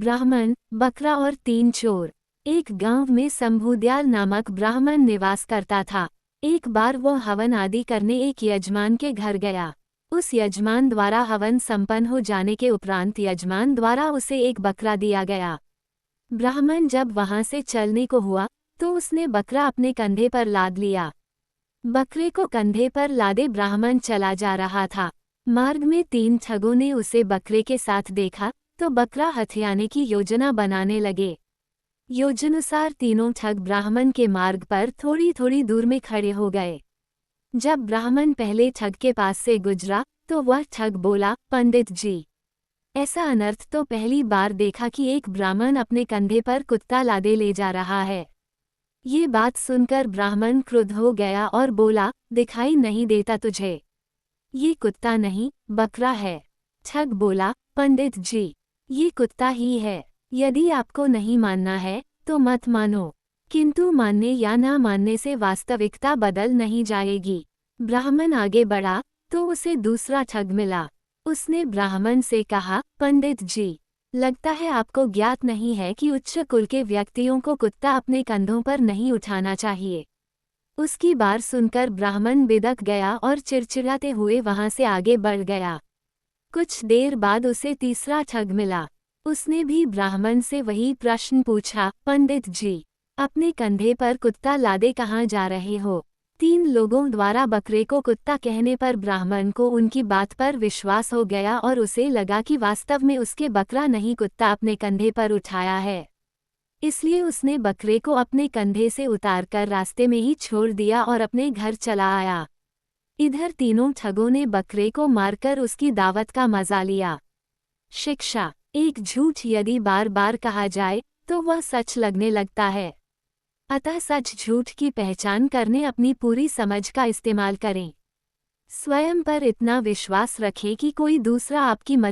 ब्राह्मण, बकरा और 3 चोर। एक गांव में शंभुदयाल नामक ब्राह्मण निवास करता था। एक बार वह हवन आदि करने एक यजमान के घर गया। उस यजमान द्वारा हवन संपन्न हो जाने के उपरांत यजमान द्वारा उसे एक बकरा दिया गया। ब्राह्मण जब वहां से चलने को हुआ तो उसने बकरा अपने कंधे पर लाद लिया। बकरे को कंधे पर लादे ब्राह्मण चला जा रहा था। मार्ग में 3 ठगों ने उसे बकरे के साथ देखा तो बकरा हथियाने की योजना बनाने लगे। योजनानुसार तीनों ठग ब्राह्मण के मार्ग पर थोड़ी थोड़ी दूर में खड़े हो गए। जब ब्राह्मण पहले ठग के पास से गुजरा तो वह ठग बोला, पंडित जी, ऐसा अनर्थ तो पहली बार देखा कि एक ब्राह्मण अपने कंधे पर कुत्ता लादे ले जा रहा है। ये बात सुनकर ब्राह्मण क्रुद्ध हो गया और बोला, दिखाई नहीं देता तुझे? ये कुत्ता नहीं, बकरा है। ठग बोला, पंडित जी, ये कुत्ता ही है। यदि आपको नहीं मानना है तो मत मानो, किंतु मानने या ना मानने से वास्तविकता बदल नहीं जाएगी। ब्राह्मण आगे बढ़ा तो उसे दूसरा ठग मिला। उसने ब्राह्मण से कहा, पंडित जी, लगता है आपको ज्ञात नहीं है कि उच्च कुल के व्यक्तियों को कुत्ता अपने कंधों पर नहीं उठाना चाहिए। उसकी बात सुनकर ब्राह्मण बिदक गया और चिड़चिड़ाते हुए वहां से आगे बढ़ गया। कुछ देर बाद उसे तीसरा ठग मिला। उसने भी ब्राह्मण से वही प्रश्न पूछा, पंडित जी, अपने कंधे पर कुत्ता लादे कहाँ जा रहे हो? 3 लोगों द्वारा बकरे को कुत्ता कहने पर ब्राह्मण को उनकी बात पर विश्वास हो गया और उसे लगा कि वास्तव में उसके बकरा नहीं कुत्ता अपने कंधे पर उठाया है। इसलिए उसने बकरे को अपने कंधे से उतारकर रास्ते में ही छोड़ दिया और अपने घर चला आया। इधर तीनों ठगों ने बकरे को मारकर उसकी दावत का मजा लिया। शिक्षा: एक झूठ यदि बार बार कहा जाए तो वह सच लगने लगता है। अतः सच झूठ की पहचान करने अपनी पूरी समझ का इस्तेमाल करें। स्वयं पर इतना विश्वास रखें कि कोई दूसरा आपकी मत